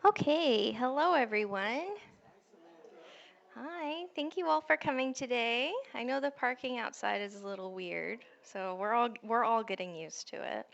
Okay, hello everyone. Hi, thank you all for coming today. I know the parking outside is a little weird, so we're all getting used to it.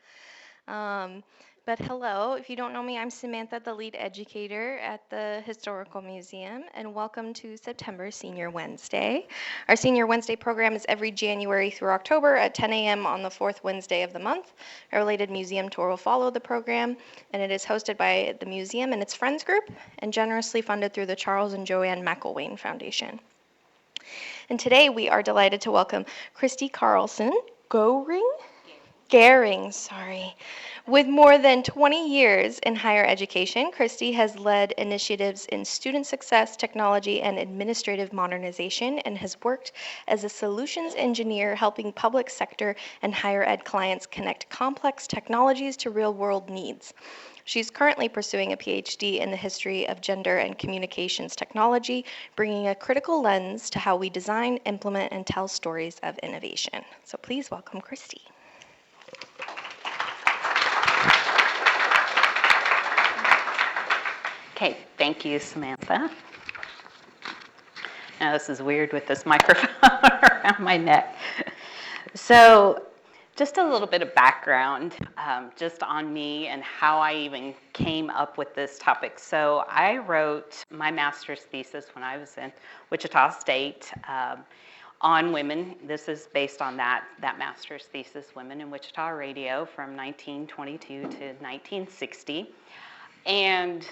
Um, but hello, if you don't know me, I'm Samantha, the lead educator at the Historical Museum, and welcome to September Senior Wednesday. Our Senior Wednesday program is every January through October at 10 a.m. on the fourth Wednesday of the month. A related museum tour will follow the program, and it is hosted by the museum and its friends group, and generously funded through the Charles and Joanne McElwain Foundation. And today we are delighted to welcome KRYSTI Goering, sorry. With more than 20 years in higher education, KRYSTI has led initiatives in student success, technology, and administrative modernization, and has worked as a solutions engineer helping public sector and higher ed clients connect complex technologies to real-world needs. She's currently pursuing a PhD in the history of gender and communications technology, bringing a critical lens to how we design, implement, and tell stories of innovation. So please welcome KRYSTI. Okay, thank you, Samantha. Now, this is weird with this microphone around my neck. So, just a little bit of background just on me and how I even came up with this topic. So, I wrote my master's thesis when I was in Wichita State on women. This is based on that master's thesis, Women in Wichita Radio, from 1922 to 1960. And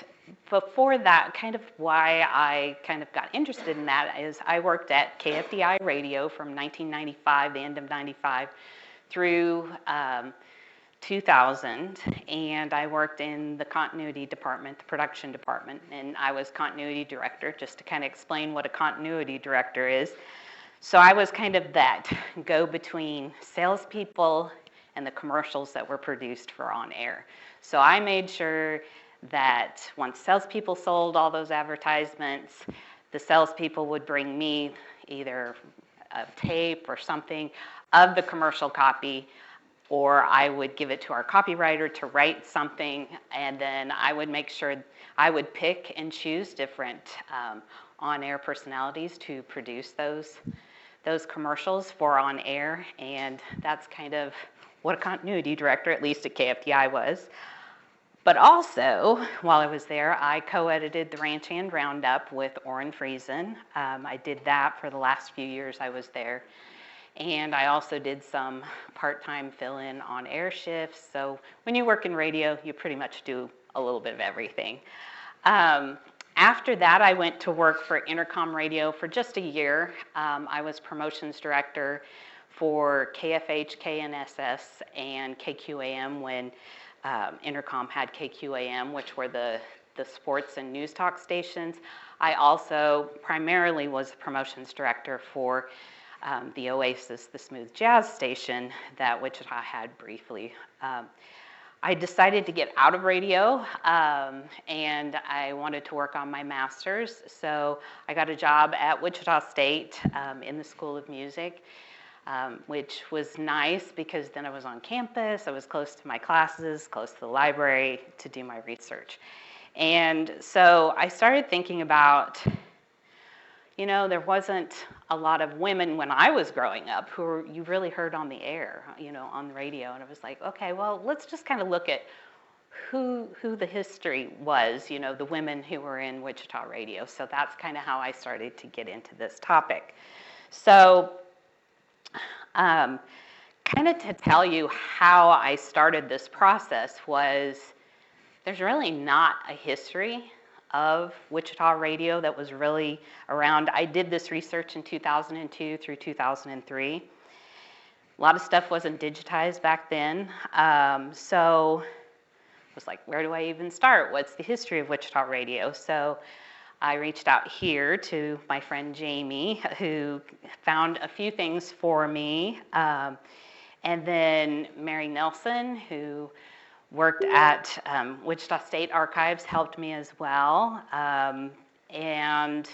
before that, kind of why I kind of got interested in that is I worked at KFDI Radio from 1995, the end of 95, through 2000, and I worked in the continuity department, the production department, and I was continuity director, just to kind of explain what a continuity director is. So I was kind of that go-between salespeople and the commercials that were produced for on air. So I made sure that once salespeople sold all those advertisements, the salespeople would bring me either a tape or something of the commercial copy, or I would give it to our copywriter to write something, and then I would make sure I would pick and choose different on-air personalities to produce those commercials for on air, and that's kind of what a continuity director, at least at KFDI, was. But also, while I was there, I co-edited the Ranch Hand Roundup with Orrin Friesen. I did that for the last few years I was there. And I also did some part-time fill-in on air shifts. So when you work in radio, you pretty much do a little bit of everything. After that, I went to work for Intercom Radio for just a year. I was promotions director for KFH, KNSS, and KQAM when Intercom had KQAM, which were the sports and news talk stations. I also primarily was the promotions director for the Oasis, the smooth jazz station that Wichita had briefly. I decided to get out of radio, and I wanted to work on my master's. So I got a job at Wichita State in the School of Music. Which was nice because then I was on campus, I was close to my classes, close to the library to do my research. And so I started thinking about, there wasn't a lot of women when I was growing up who you really heard on the air, on the radio. And I was like, okay, well, let's just kind of look at who the history was, the women who were in Wichita radio. So that's kind of how I started to get into this topic. So kind of to tell you how I started this process was there's really not a history of Wichita radio that was really around. I did this research in 2002 through 2003. A lot of stuff wasn't digitized back then. So I was like, where do I even start? What's the history of Wichita radio? So I reached out here to my friend Jamie, who found a few things for me. And then Mary Nelson, who worked at Wichita State Archives, helped me as well. And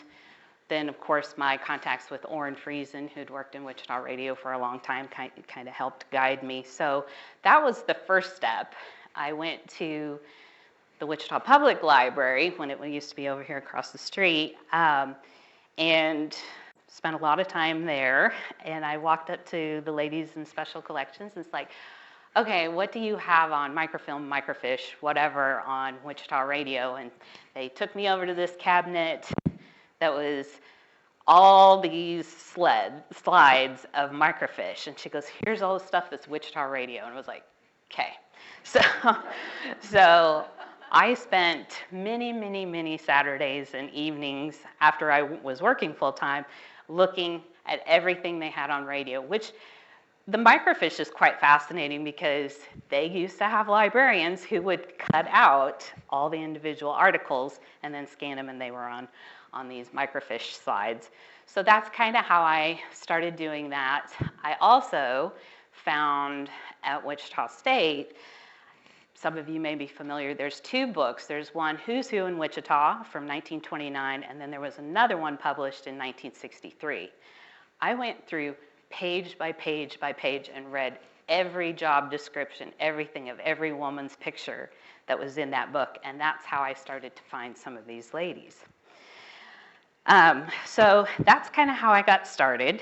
then, of course, my contacts with Orrin Friesen, who'd worked in Wichita Radio for a long time, kind of helped guide me. So that was the first step. I went to the Wichita Public Library when it used to be over here across the street, and spent a lot of time there. And I walked up to the ladies in special collections and it's like, okay, what do you have on microfilm, microfiche, whatever, on Wichita radio? And they took me over to this cabinet that was all these slides of microfiche. And she goes, here's all the stuff that's Wichita radio. And I was like, okay. So I spent many Saturdays and evenings after I was working full time looking at everything they had on radio, which the microfiche is quite fascinating because they used to have librarians who would cut out all the individual articles and then scan them, and they were on these microfiche slides. So that's kind of how I started doing that. I also found at Wichita State, some of you may be familiar, there's two books. There's one, Who's Who in Wichita from 1929, and then there was another one published in 1963. I went through page by page and read every job description, everything of every woman's picture that was in that book, and that's how I started to find some of these ladies. So that's kind of how I got started.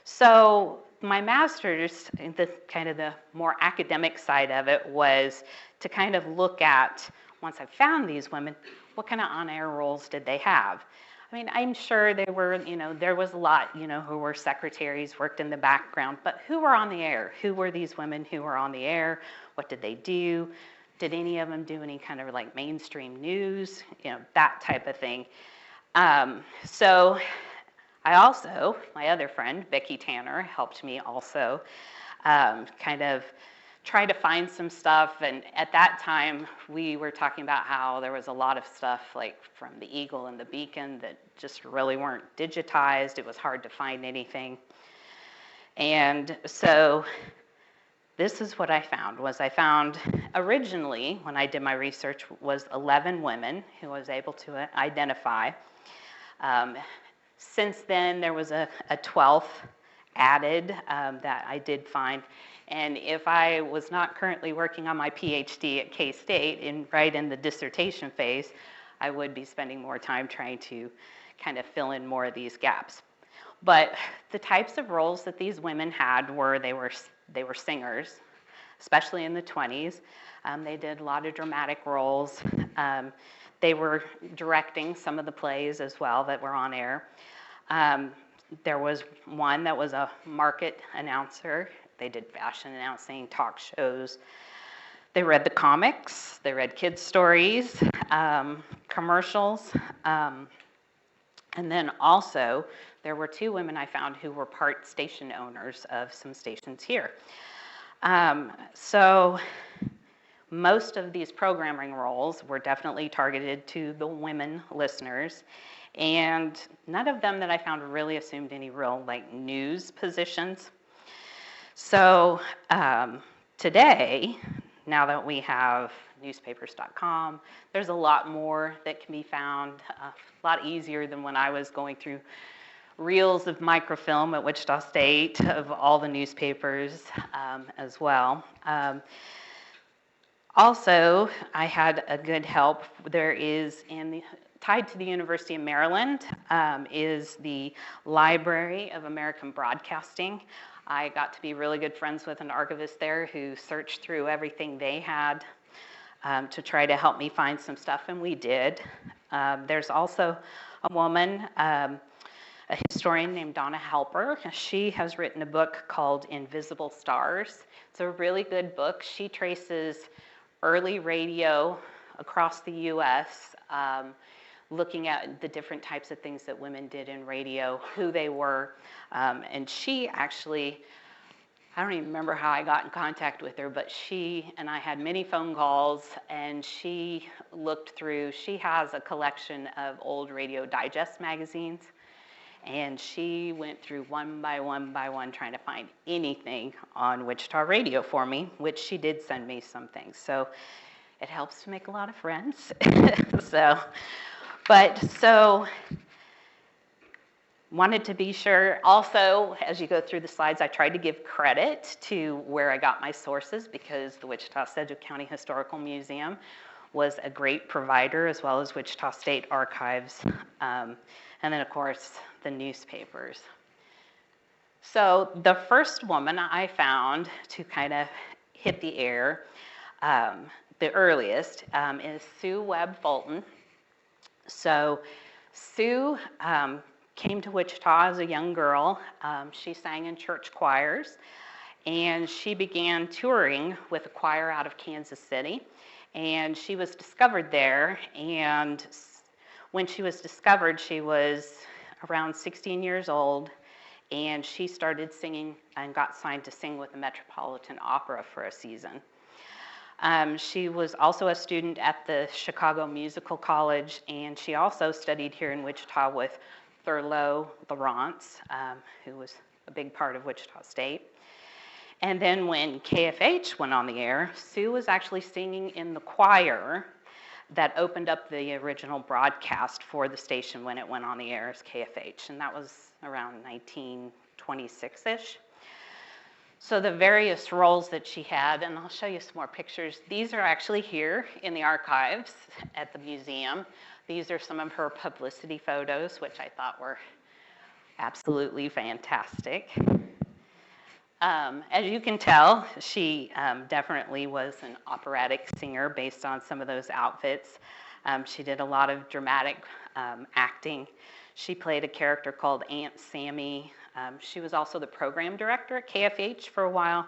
So my master's, the more academic side of it, was to kind of look at, once I found these women, what kind of on-air roles did they have? I mean, I'm sure there was a lot, who were secretaries, worked in the background, but who were on the air? Who were these women who were on the air? What did they do? Did any of them do any kind of like mainstream news? That type of thing. So I also, my other friend, Becky Tanner, helped me also kind of try to find some stuff. And at that time, we were talking about how there was a lot of stuff like from the Eagle and the Beacon that just really weren't digitized. It was hard to find anything. And so this is what I found originally, when I did my research, was 11 women who I was able to identify. Since then, there was a 12th added that I did find. And if I was not currently working on my PhD at K-State, right in the dissertation phase, I would be spending more time trying to kind of fill in more of these gaps. But the types of roles that these women had were, they were singers, especially in the 20s. They did a lot of dramatic roles. They were directing some of the plays as well that were on air. There was one that was a market announcer. They did fashion announcing, talk shows. They read the comics. They read kids' stories, commercials. And then also, there were two women I found who were part station owners of some stations here. So most of these programming roles were definitely targeted to the women listeners. And none of them that I found really assumed any real news positions. So today, now that we have newspapers.com, there's a lot more that can be found, a lot easier than when I was going through reels of microfilm at Wichita State of all the newspapers as well. Also, I had a good help. There is tied to the University of Maryland is the Library of American Broadcasting. I got to be really good friends with an archivist there who searched through everything they had to try to help me find some stuff, and we did. There's also a woman, a historian named Donna Halper. She has written a book called Invisible Stars. It's a really good book. She traces early radio across the U.S., looking at the different types of things that women did in radio, who they were. And she actually, I don't even remember how I got in contact with her, but she and I had many phone calls, and she looked through, she has a collection of old Radio Digest magazines, and she went through one by one trying to find anything on Wichita radio for me, which she did send me some things. So it helps to make a lot of friends. So wanted to be sure. Also, as you go through the slides, I tried to give credit to where I got my sources, because the Wichita-Sedgwick County Historical Museum was a great provider, as well as Wichita State Archives, and then, of course, the newspapers. So the first woman I found to kind of hit the air, the earliest, is Sue Webb Fulton. So Sue came to Wichita as a young girl. She sang in church choirs, and she began touring with a choir out of Kansas City. And she was discovered there, and when she was discovered, she was around 16 years old, and she started singing and got signed to sing with the Metropolitan Opera for a season. She was also a student at the Chicago Musical College, and she also studied here in Wichita with Thurlow Lawrence, who was a big part of Wichita State. And then when KFH went on the air, Sue was actually singing in the choir that opened up the original broadcast for the station when it went on the air as KFH, and that was around 1926-ish. So the various roles that she had, and I'll show you some more pictures. These are actually here in the archives at the museum. These are some of her publicity photos, which I thought were absolutely fantastic. As you can tell, she definitely was an operatic singer based on some of those outfits. She did a lot of dramatic acting. She played a character called Aunt Sammy. She was also the program director at KFH for a while,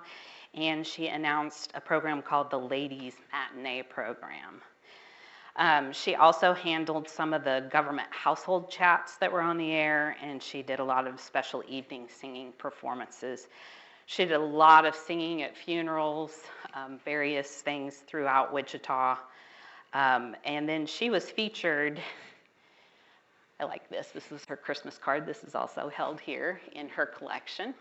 and she announced a program called the Ladies Matinee Program. She also handled some of the government household chats that were on the air, and she did a lot of special evening singing performances. She did a lot of singing at funerals, various things throughout Wichita. And then she was featured, I like this. This is her Christmas card. This is also held here in her collection.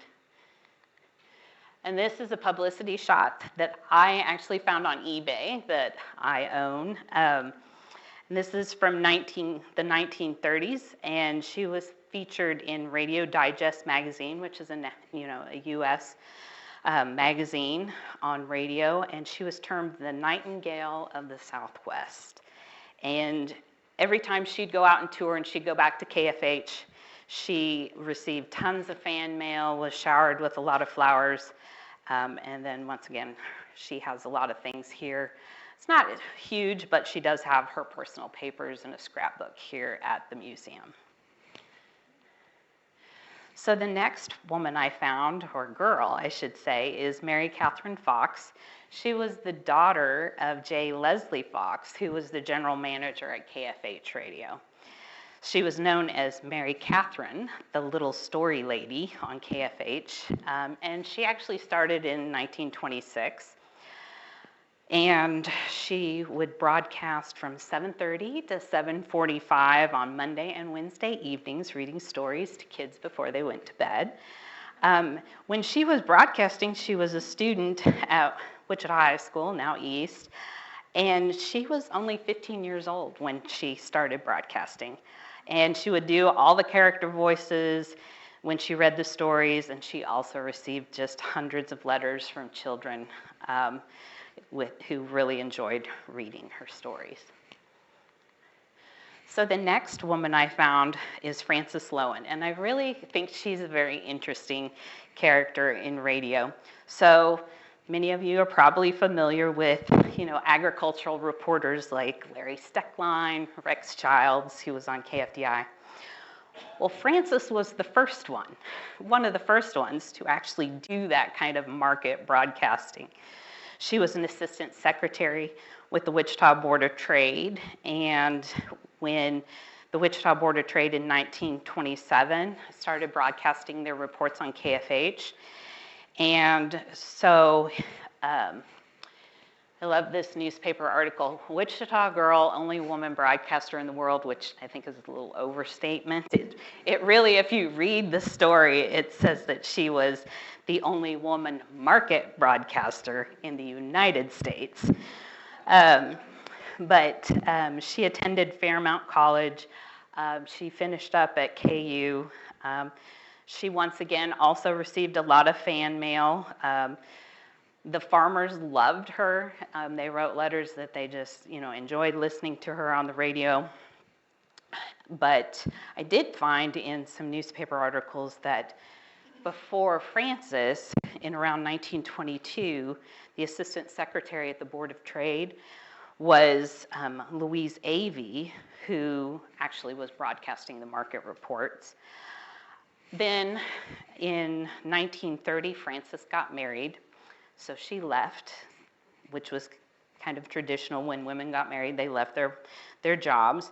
And this is a publicity shot that I actually found on eBay that I own. And this is from the 1930s, and she was featured in Radio Digest magazine, which is a U.S. Magazine on radio, and she was termed the Nightingale of the Southwest. And every time she'd go out and tour and she'd go back to KFH, she received tons of fan mail, was showered with a lot of flowers, and then once again, she has a lot of things here. It's not huge, but she does have her personal papers and a scrapbook here at the museum. So the next woman I found, or girl I should say, is Mary Catherine Fox. She was the daughter of J. Leslie Fox, who was the general manager at KFH Radio. She was known as Mary Catherine, the little story lady on KFH, and she actually started in 1926. And she would broadcast from 7:30 to 7:45 on Monday and Wednesday evenings, reading stories to kids before they went to bed. When she was broadcasting, she was a student at Wichita High School, now East, and she was only 15 years old when she started broadcasting. And she would do all the character voices when she read the stories, and she also received just hundreds of letters from children who really enjoyed reading her stories. So the next woman I found is Frances Lowen, and I really think she's a very interesting character in radio. So many of you are probably familiar with, agricultural reporters like Larry Steckline, Rex Childs, who was on KFDI. Well, Frances was the first one of the first ones to actually do that kind of market broadcasting. She was an assistant secretary with the Wichita Board of Trade, and when the Wichita Board of Trade in 1927 started broadcasting their reports on KFH. And so I love this newspaper article, Wichita Girl, Only Woman Broadcaster in the World, which I think is a little overstatement. It really, if you read the story, it says that she was the only woman market broadcaster in the United States. But she attended Fairmount College. She finished up at KU. She once again also received a lot of fan mail. The farmers loved her. They wrote letters that they just, enjoyed listening to her on the radio. But I did find in some newspaper articles that before Frances, in around 1922, the assistant secretary at the Board of Trade was Louise Avey, who actually was broadcasting the market reports. Then in 1930, Frances got married, so she left, which was kind of traditional. When women got married, they left their jobs.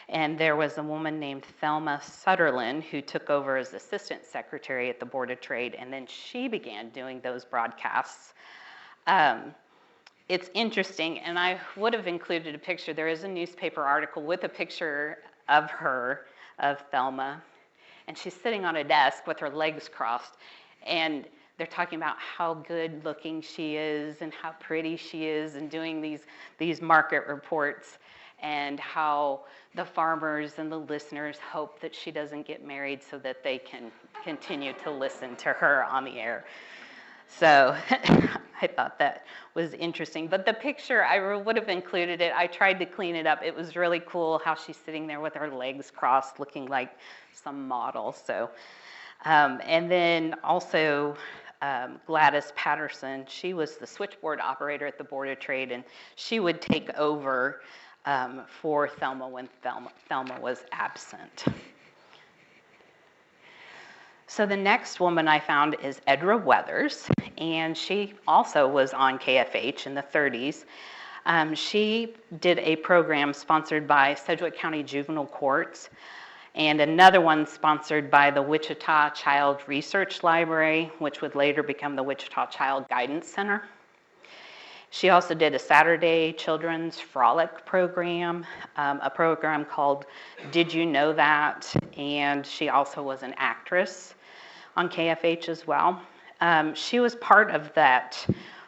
And there was a woman named Thelma Sutherland who took over as assistant secretary at the Board of Trade, and then she began doing those broadcasts. It's interesting, and I would have included a picture. There is a newspaper article with a picture of her, of Thelma, and she's sitting on a desk with her legs crossed, and they're talking about how good looking she is and how pretty she is, and doing these market reports, and how the farmers and the listeners hope that she doesn't get married so that they can continue to listen to her on the air. So I thought that was interesting. But the picture, I would have included it. I tried to clean it up. It was really cool how she's sitting there with her legs crossed, looking like some model. So, and then also Gladys Patterson, she was the switchboard operator at the Board of Trade, and she would take over for Thelma when Thelma was absent. So the next woman I found is Edra Weathers, and she also was on KFH in the 30s. She did a program sponsored by Sedgwick County Juvenile Courts, and another one sponsored by the Wichita Child Research Library, which would later become the Wichita Child Guidance Center. She also did a Saturday children's frolic program, a program called Did You Know That? And she also was an actress on KFH as well. She was part of that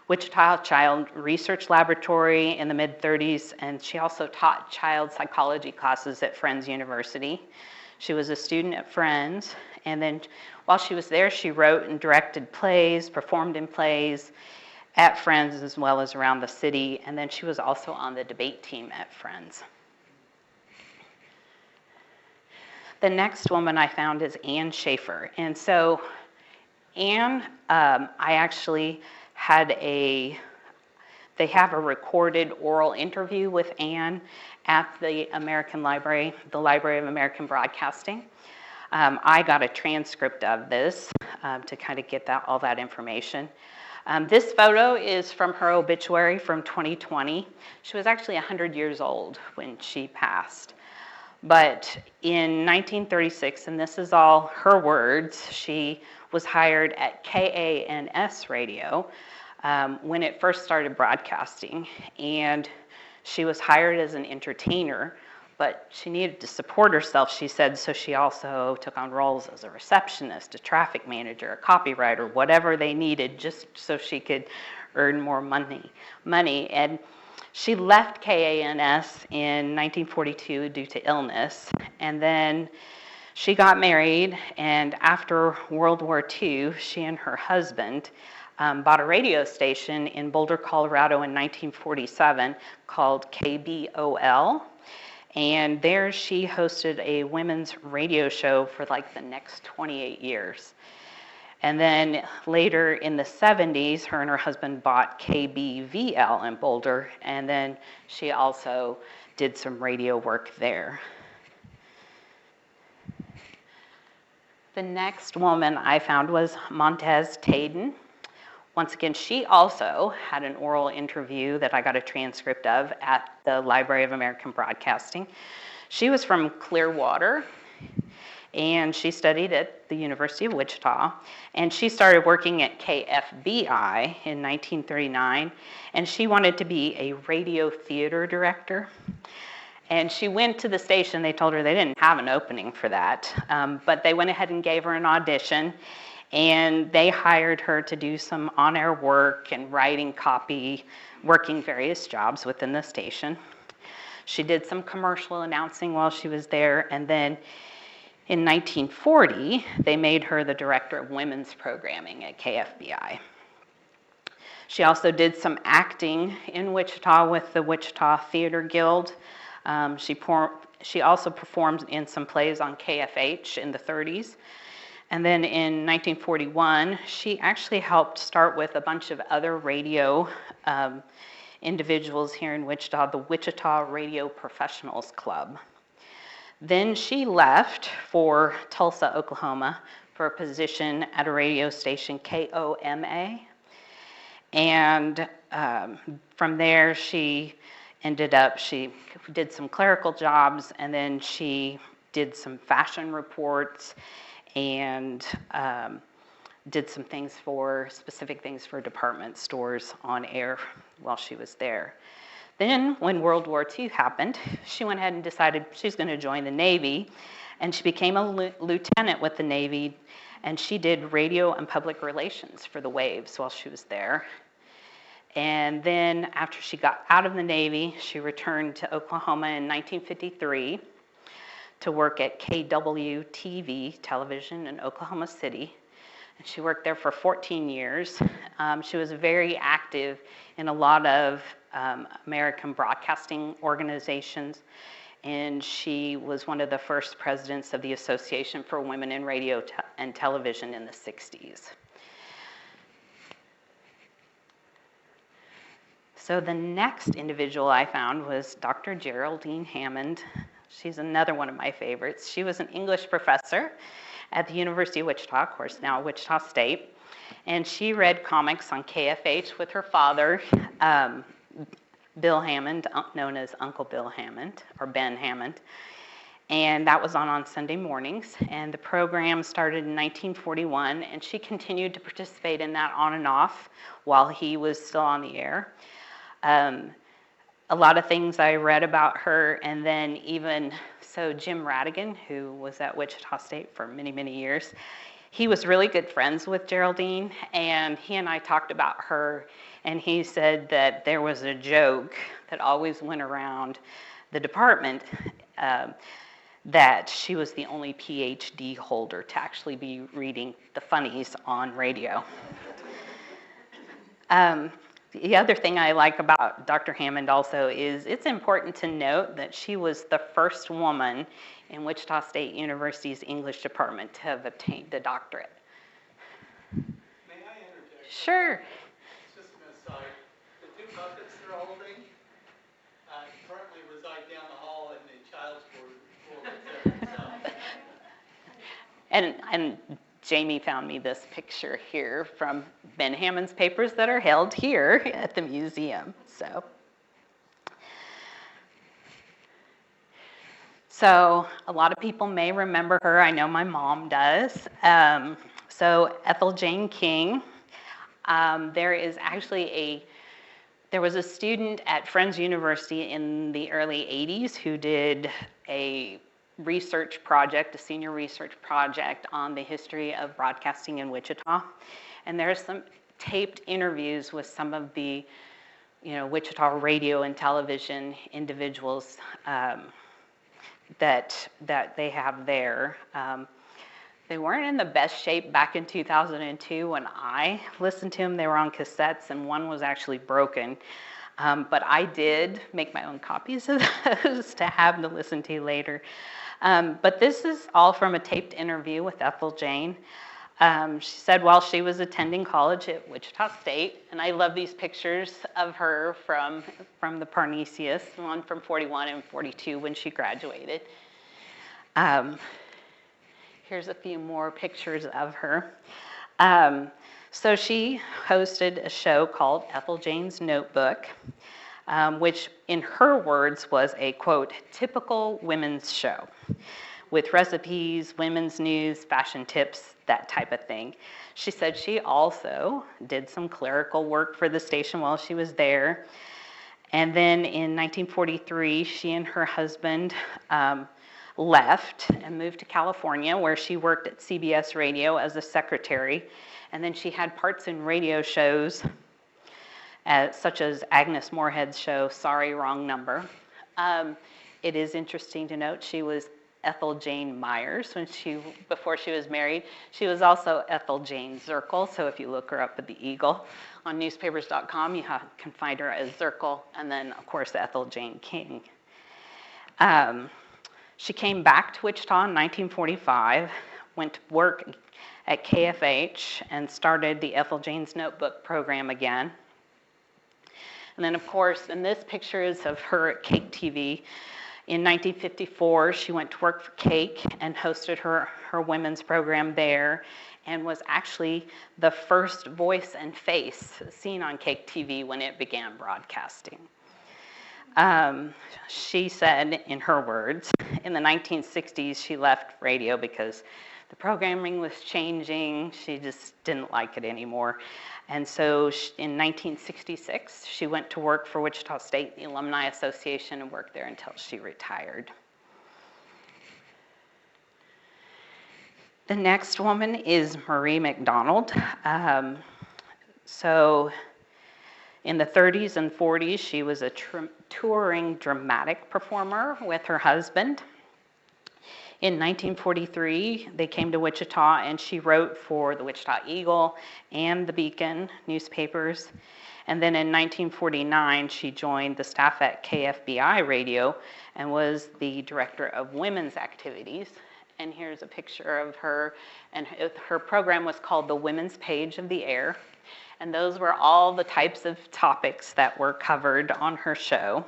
Wichita Child Research Laboratory in the mid-30s, and she also taught child psychology classes at Friends University. She was a student at Friends, and then while she was there, she wrote and directed plays, performed in plays at Friends as well as around the city, and then she was also on the debate team at Friends. The next woman I found is Ann Schaefer, and so Ann, I actually had they have a recorded oral interview with Ann at the American Library, the Library of American Broadcasting. I got a transcript of this to kind of get all that information. This photo is from her obituary from 2020. She was actually 100 years old when she passed. But in 1936, and this is all her words, she was hired at KANS radio when it first started broadcasting. And she was hired as an entertainer, but she needed to support herself, she said, so she also took on roles as a receptionist, a traffic manager, a copywriter, whatever they needed, just so she could earn more money. And she left KANS in 1942 due to illness, and then she got married, and after World War II, she and her husband bought a radio station in Boulder, Colorado in 1947 called KBOL. And there she hosted a women's radio show for like the next 28 years. And then later in the 70s, her and her husband bought KBVL in Boulder, and then she also did some radio work there. The next woman I found was Montez Tayden. Once again, she also had an oral interview that I got a transcript of at the Library of American Broadcasting. She was from Clearwater, and she studied at the University of Wichita, and she started working at KFBI in 1939, and she wanted to be a radio theater director. And she went to the station. They told her they didn't have an opening for that, but they went ahead and gave her an audition, and they hired her to do some on-air work and writing copy, working various jobs within the station. She did some commercial announcing while she was there, and then in 1940, they made her the director of women's programming at KFBI. She also did some acting in Wichita with the Wichita Theater Guild. She also performed in some plays on KFH in the 30s. And then in 1941, she actually helped start with a bunch of other radio individuals here in Wichita, the Wichita Radio Professionals Club. Then she left for Tulsa, Oklahoma, for a position at a radio station, KOMA. And from there, she did some clerical jobs, and then she did some fashion reports and did some specific things for department stores on air while she was there. Then, when World War II happened, she went ahead and decided she's going to join the Navy, and she became a lieutenant with the Navy, and she did radio and public relations for the Waves while she was there. And then, after she got out of the Navy, she returned to Oklahoma in 1953 to work at KWTV television in Oklahoma City. And she worked there for 14 years. She was very active in a lot of American broadcasting organizations, and she was one of the first presidents of the Association for Women in Radio and Television in the 60s. So the next individual I found was Dr. Geraldine Hammond. She's another one of my favorites. She was an English professor at the University of Wichita, of course, now Wichita State. And she read comics on KFH with her father, Bill Hammond, known as Uncle Bill Hammond, or Ben Hammond. And that was on Sunday mornings. And the program started in 1941, and she continued to participate in that on and off while he was still on the air. A lot of things I read about her, and then so Jim Radigan, who was at Wichita State for many, many years, he was really good friends with Geraldine, and he and I talked about her, and he said that there was a joke that always went around the department that she was the only PhD holder to actually be reading the funnies on radio. The other thing I like about Dr. Hammond also is it's important to note that she was the first woman in Wichita State University's English department to have obtained a doctorate. May I interject? Sure. It's just an aside. The two buckets they're holding currently reside down the hall in the child's ward. And Jamie found me this picture here from Ben Hammond's papers that are held here at the museum. So a lot of people may remember her. I know my mom does. So Ethel Jane King. There was a student at Friends University in the early 80s who did a senior research project on the history of broadcasting in Wichita. And there's some taped interviews with some of the, Wichita radio and television individuals that they have there. They weren't in the best shape back in 2002 when I listened to them. They were on cassettes, and one was actually broken. But I did make my own copies of those to have to listen to later. But this is all from a taped interview with Ethel Jane. She said while she was attending college at Wichita State, and I love these pictures of her from the Parnasius, one from 41 and 42 when she graduated. Here's a few more pictures of her. So she hosted a show called Ethel Jane's Notebook, which in her words was a, quote, typical women's show with recipes, women's news, fashion tips, that type of thing. She said she also did some clerical work for the station while she was there. And then in 1943, she and her husband left and moved to California, where she worked at CBS Radio as a secretary. And then she had parts in radio shows, such as Agnes Moorehead's show, Sorry, Wrong Number. It is interesting to note she was Ethel Jane Myers before she was married. She was also Ethel Jane Zirkle, so if you look her up at the Eagle on newspapers.com, you can find her as Zirkle, and then, of course, Ethel Jane King. She came back to Wichita in 1945, went to work at KFH, and started the Ethel Jane's Notebook program again. And then, of course, and this picture is of her at Cake TV. In 1954, she went to work for Cake and hosted her women's program there, and was actually the first voice and face seen on Cake TV when it began broadcasting. She said, in her words, in the 1960s, she left radio because the programming was changing. She just didn't like it anymore. And so in 1966, she went to work for Wichita State, the Alumni Association, and worked there until she retired. The next woman is Marie McDonald. So in the 30s and 40s, she was a touring dramatic performer with her husband. In 1943, they came to Wichita, and she wrote for the Wichita Eagle and the Beacon newspapers. And then in 1949, she joined the staff at KFBI Radio and was the director of women's activities. And here's a picture of her, and her program was called The Women's Page of the Air. And those were all the types of topics that were covered on her show.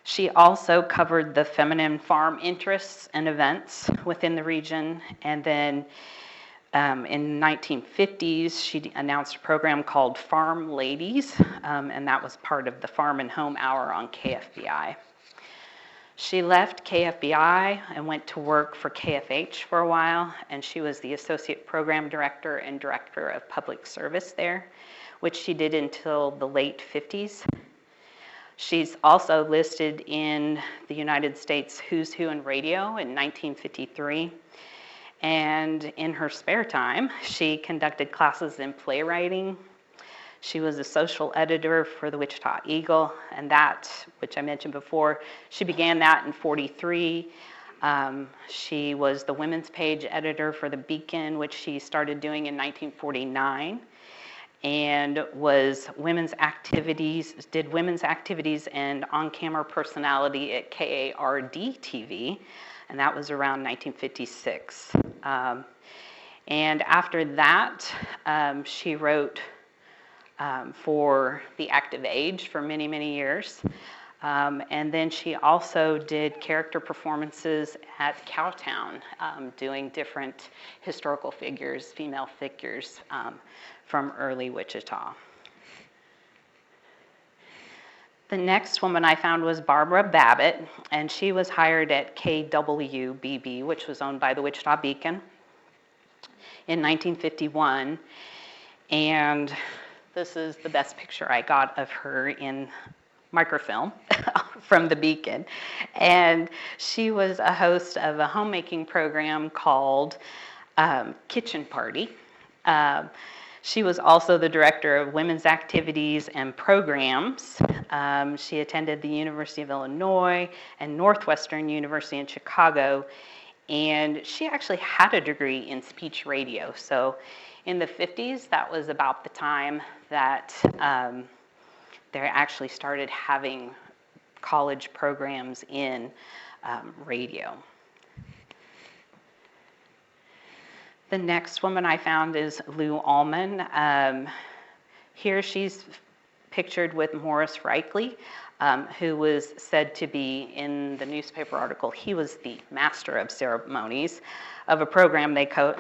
She also covered the feminine farm interests and events within the region. And then in 1950s, she announced a program called Farm Ladies, and that was part of the Farm and Home Hour on KFBI. She left KFBI and went to work for KFH for a while, and she was the Associate Program Director and Director of Public Service there, which she did until the late 50s. She's also listed in the United States Who's Who in Radio in 1953. And in her spare time, she conducted classes in playwriting. She was a social editor for the Wichita Eagle, and that, which I mentioned before, she began that in 43. She was the women's page editor for the Beacon, which she started doing in 1949, and did women's activities and on-camera personality at KRYSTI TV, and that was around 1956. And after that, she wrote for The Active Age for many, many years. And then she also did character performances at Cowtown, doing different historical figures, female figures from early Wichita. The next woman I found was Barbara Babbitt, and she was hired at KWBB, which was owned by the Wichita Beacon, in 1951. And this is the best picture I got of her in microfilm from the Beacon. And she was a host of a homemaking program called Kitchen Party. She was also the director of women's activities and programs. She attended the University of Illinois and Northwestern University in Chicago, and she actually had a degree in speech radio. So in the 50s, that was about the time that they actually started having college programs in radio. The next woman I found is Lou Allman. Here she's pictured with Morris Reichley, who was said to be, in the newspaper article, he was the master of ceremonies of a program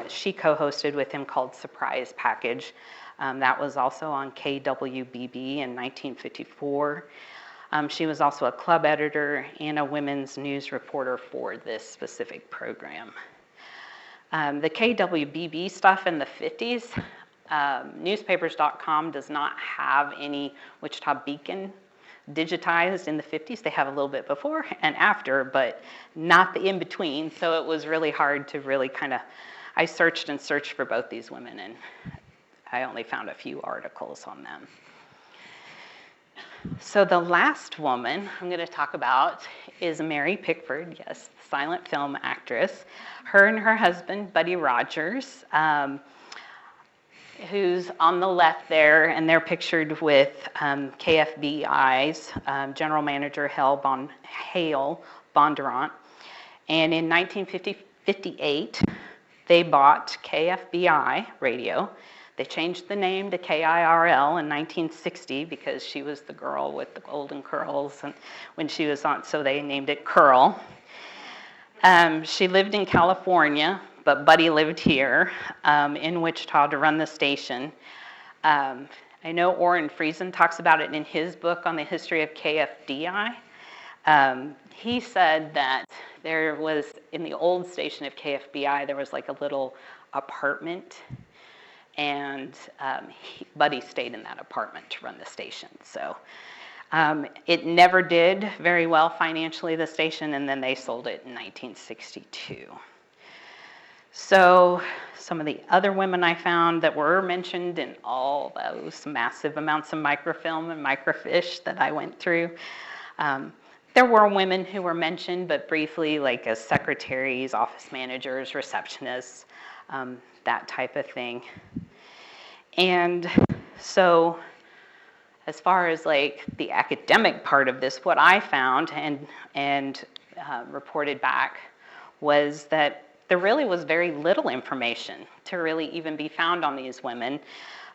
she co-hosted with him called Surprise Package. That was also on KWBB in 1954. She was also a club editor and a women's news reporter for this specific program. The KWBB stuff in the 50s, newspapers.com does not have any Wichita Beacon digitized in the 50s. They have a little bit before and after, but not the in-between. So it was really hard to really I searched and searched for both these women, and I only found a few articles on them. So the last woman I'm going to talk about is Mary Pickford, yes, silent film actress. Her and her husband, Buddy Rogers, who's on the left there, and they're pictured with KFBI's General Manager Hale Bondurant. And in 1958, they bought KFBI radio. They changed the name to KIRL in 1960 because she was the girl with the golden curls and when she was on, so they named it Curl. She lived in California, but Buddy lived here in Wichita to run the station. I know Orrin Friesen talks about it in his book on the history of KFDI. He said that there was, in the old station of KFBI, there was like a little apartment, and Buddy stayed in that apartment to run the station. So it never did very well financially, the station, and then they sold it in 1962. So some of the other women I found that were mentioned in all those massive amounts of microfilm and microfiche that I went through, there were women who were mentioned, but briefly, like as secretaries, office managers, receptionists, that type of thing. And so as far as like the academic part of this, what I found and reported back was that there really was very little information to really even be found on these women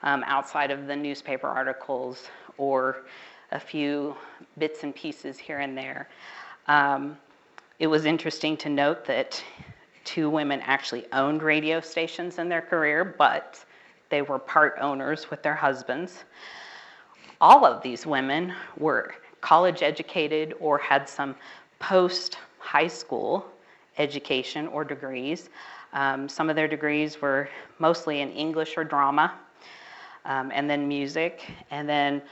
outside of the newspaper articles or a few bits and pieces here and there. It was interesting to note that 2 women actually owned radio stations in their career, but they were part owners with their husbands. All of these women were college educated or had some post-high school education or degrees. Some of their degrees were mostly in English or drama, and then music. And then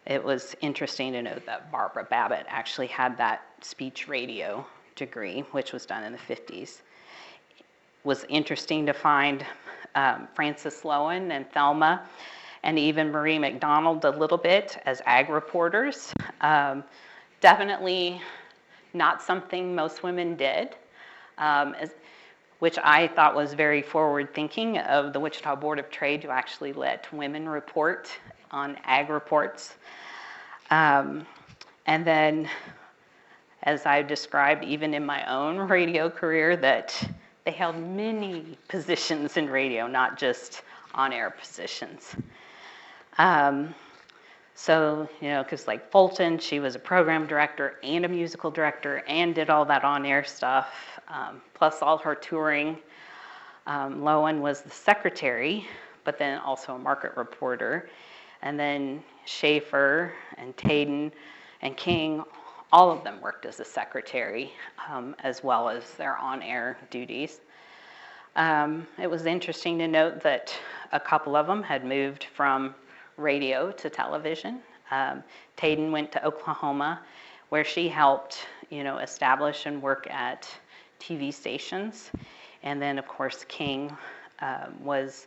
it was interesting to note that Barbara Babbitt actually had that speech radio degree, which was done in the 50s. It was interesting to find Frances Lowen and Thelma and even Marie McDonald a little bit as ag reporters. Definitely not something most women did, which I thought was very forward-thinking of the Wichita Board of Trade to actually let women report on ag reports. And then, as I've described, even in my own radio career, that they held many positions in radio, not just on-air positions. So, you know, because like Fulton, she was a program director and a musical director and did all that on-air stuff, plus all her touring. Lowen was the secretary, but then also a market reporter. And then Schaefer and Tayden and King, all of them worked as a secretary, as well as their on-air duties. It was interesting to note that a couple of them had moved from radio to television. Tayden went to Oklahoma, where she helped, you know, establish and work at TV stations. And then, of course, King went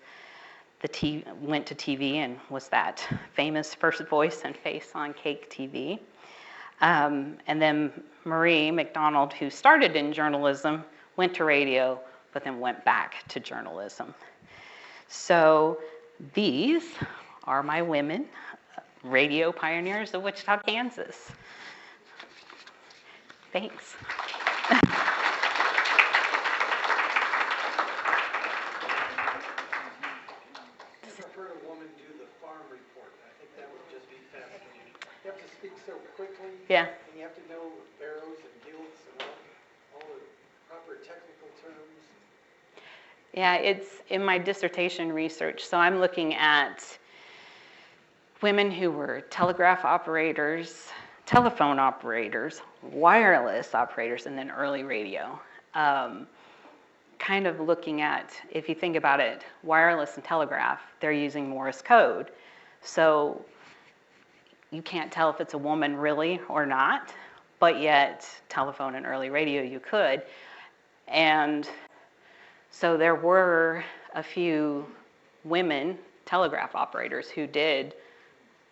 to TV and was that famous first voice and face on Cake TV. And then Marie McDonald, who started in journalism, went to radio, but then went back to journalism. So these are my women, radio pioneers of Wichita, Kansas. Thanks. I prefer a woman do the farm report. I think that would just be fascinating. You have to speak so quickly. Yeah. And you have to know barrows and gilts and all the proper technical terms. Yeah, it's in my dissertation research. So I'm looking at women who were telegraph operators, telephone operators, wireless operators, and then early radio. Kind of looking at, if you think about it, wireless and telegraph, they're using Morse code. So you can't tell if it's a woman really or not, but yet telephone and early radio you could. And so there were a few women telegraph operators who did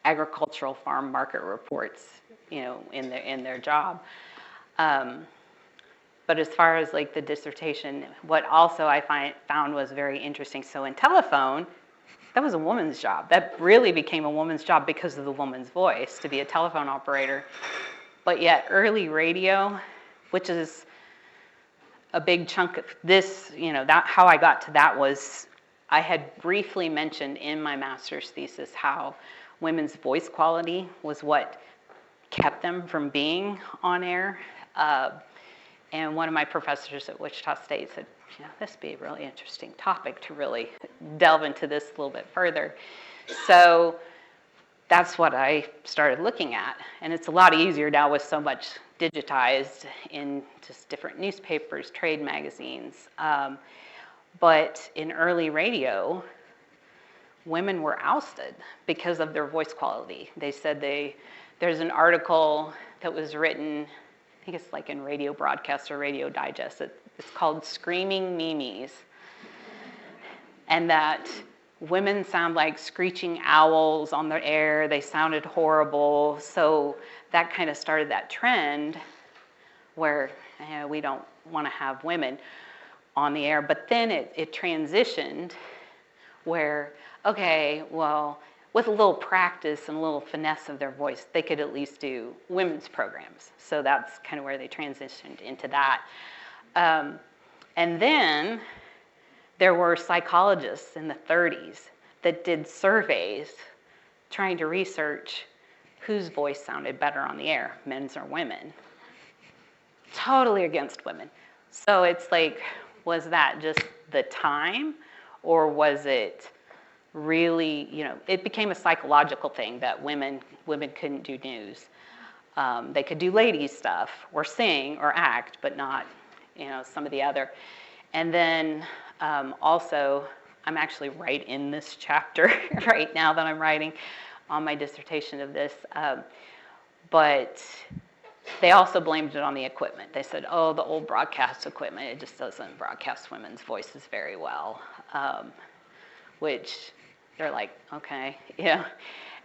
agricultural farm market reports, in their job. But as far as like the dissertation, what also I found was very interesting. So in telephone, that was a woman's job. That really became a woman's job because of the woman's voice, to be a telephone operator. But yet early radio, which is a big chunk of this, that how I got to that was I had briefly mentioned in my master's thesis how women's voice quality was what kept them from being on air. And one of my professors at Wichita State said, this would be a really interesting topic to really delve into this a little bit further. So that's what I started looking at. And it's a lot easier now with so much digitized in just different newspapers, trade magazines. But in early radio, women were ousted because of their voice quality. They said there's an article that was written, I think it's like in Radio Broadcast or Radio Digest, it's called Screaming Memes. And that women sound like screeching owls on the air, they sounded horrible. So that kind of started that trend where we don't want to have women on the air. But then it transitioned where, okay, well, with a little practice and a little finesse of their voice, they could at least do women's programs. So that's kind of where they transitioned into that. And then there were psychologists in the 30s that did surveys trying to research whose voice sounded better on the air, men's or women. Totally against women. So it's like, was that just the time, or was it really, it became a psychological thing that women couldn't do news. They could do ladies stuff or sing or act, but not, some of the other. And then also, I'm actually right in this chapter right now that I'm writing on my dissertation of this. But they also blamed it on the equipment. They said, oh, the old broadcast equipment, it just doesn't broadcast women's voices very well, which they're like, okay, yeah.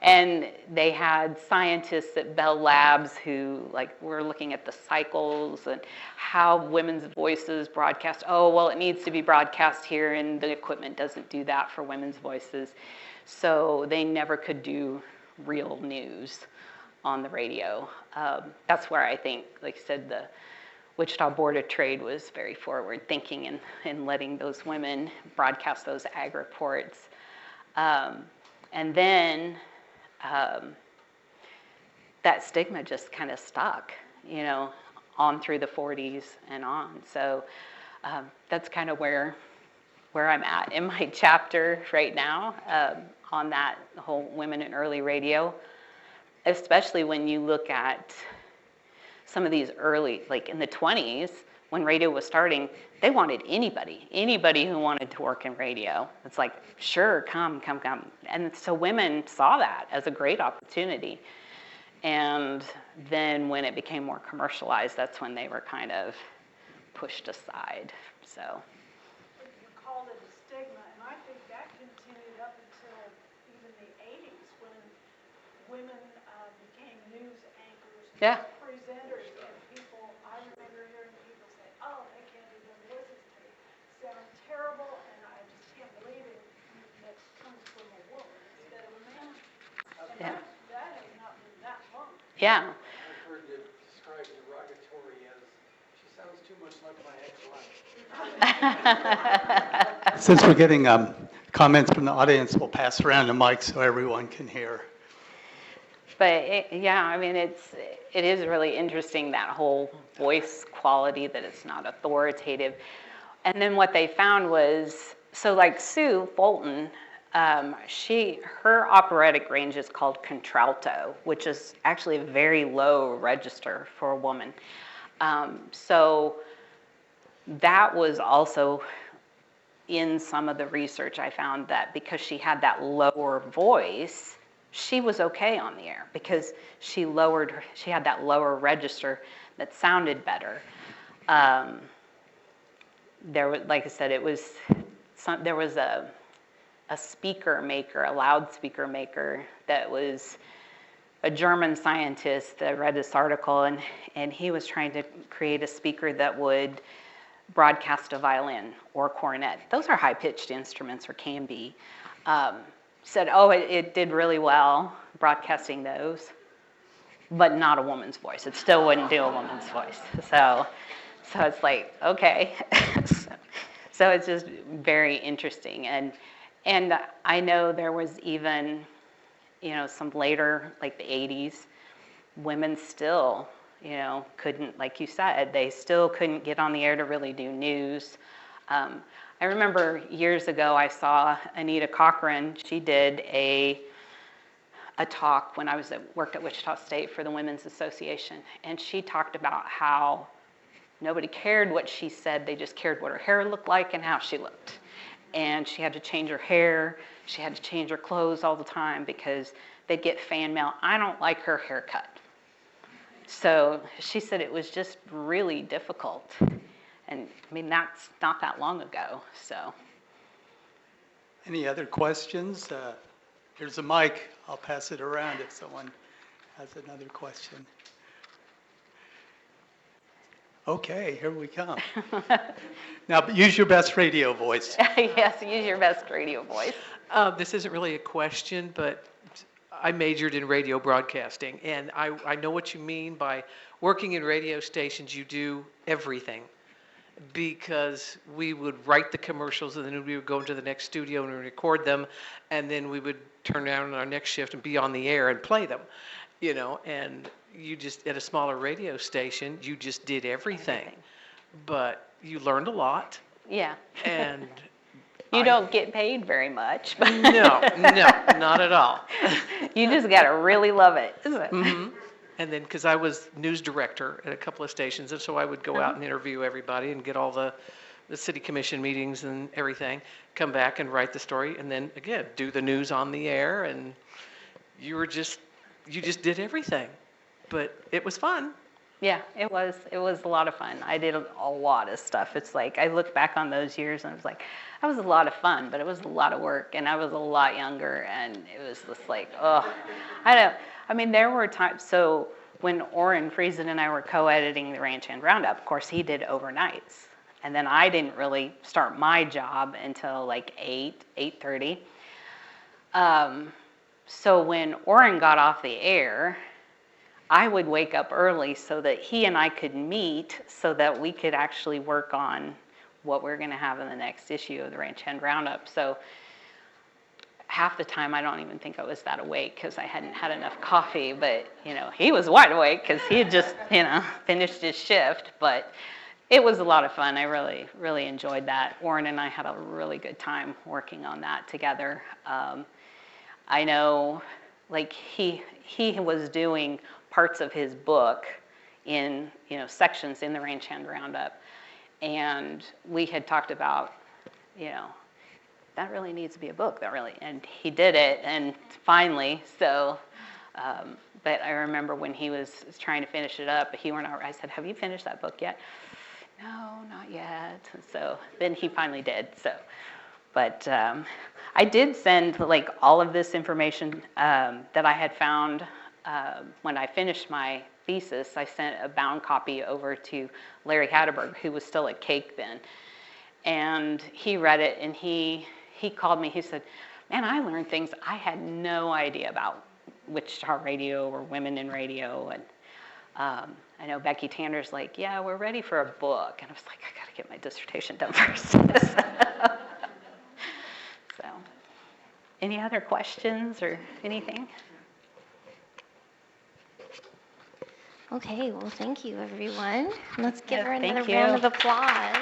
And they had scientists at Bell Labs who were looking at the cycles and how women's voices broadcast. Oh, well, it needs to be broadcast here, and the equipment doesn't do that for women's voices. So they never could do real news on the radio. That's where I think, like I said, the Wichita Board of Trade was very forward thinking in letting those women broadcast those ag reports. And then that stigma just kind of stuck, on through the 40s and on. So that's kind of where I'm at in my chapter right now on that whole women in early radio, especially when you look at some of these early, like in the 20s, when radio was starting, they wanted anybody who wanted to work in radio. It's like, sure, come. And so women saw that as a great opportunity. And then when it became more commercialized, that's when they were kind of pushed aside, so. You called it a stigma, and I think that continued up until even the 80s when women became news anchors, Yeah. presenters, and people, I remember hearing people say, oh, they can't do their voices, they sound terrible, and I just can't believe it that comes from a woman instead of a man. And Yeah. that has not been that long. Yeah. I've heard it described derogatory as, she sounds too much like my ex-wife. Since we're getting comments from the audience, we'll pass around the mic so everyone can hear. But it is really interesting, that whole voice quality, that it's not authoritative. And then what they found was, so like Sue Fulton, her operatic range is called contralto, which is actually a very low register for a woman. So that was also in some of the research. I found that because she had that lower voice, she was okay on the air because she had that lower register that sounded better. There was, like I said, there was a a speaker maker, a loudspeaker maker that was a German scientist. I read this article, and he was trying to create a speaker that would broadcast a violin or cornet. Those are high-pitched instruments, or can be. Said, oh, it did really well broadcasting those, but not a woman's voice. It still wouldn't do a woman's voice. So it's like, okay. So it's just very interesting. And I know there was even, some later, like the 80s, women still, couldn't, like you said, they still couldn't get on the air to really do news. I remember years ago I saw Anita Cochran. She did a talk when I worked at Wichita State for the Women's Association, and she talked about how nobody cared what she said, they just cared what her hair looked like and how she looked. And she had to change her hair, she had to change her clothes all the time because they'd get fan mail, I don't like her haircut. So she said it was just really difficult. And I mean, that's not that long ago, so. Any other questions? Here's a mic. I'll pass it around if someone has another question. Okay, here we come. Now, use your best radio voice. Yes, use your best radio voice. This isn't really a question, but I majored in radio broadcasting, and I know what you mean by working in radio stations, you do everything. Because we would write the commercials, and then we would go into the next studio and record them, and then we would turn down on our next shift and be on the air and play them, and you just, at a smaller radio station, you just did everything. But you learned a lot. Yeah. And you don't get paid very much. No, not at all. You just got to really love it, isn't it? Mm-hmm. And then, because I was news director at a couple of stations, and so I would go out and interview everybody and get all the city commission meetings and everything, come back and write the story, and then, again, do the news on the air, and you just did everything. But it was fun. Yeah, it was a lot of fun. I did a lot of stuff. It's like, I look back on those years and I was like, that was a lot of fun, but it was a lot of work, and I was a lot younger, and it was just like, there were times, so when Orrin Friesen and I were co-editing the Ranch Hand Roundup, of course, he did overnights. And then I didn't really start my job until like 8:30. So when Orrin got off the air, I would wake up early so that he and I could meet so that we could actually work on what we're going to have in the next issue of the Ranch Hand Roundup. So half the time I don't even think I was that awake because I hadn't had enough coffee, but he was wide awake because he had just finished his shift. But it was a lot of fun. I really, really enjoyed that. Orrin and I had a really good time working on that together. I know, like, he was doing parts of his book in sections in the Ranch Hand Roundup, and we had talked about that really needs to be a book, and he did it, and finally, so, but I remember when he was trying to finish it up, I said, have you finished that book yet? No, not yet. So then he finally did, so. But I did send, like, all of this information that I had found when I finished my thesis. I sent a bound copy over to Larry Hatterberg, who was still at Cake then, and he read it, and he called me. He said, man, I learned things I had no idea about Wichita radio or women in radio. And I know Becky Tanner's like, yeah, we're ready for a book. And I was like, I got to get my dissertation done first. So, any other questions or anything? Okay, well, thank you, everyone. Let's give Yeah, her thank another you. round of applause.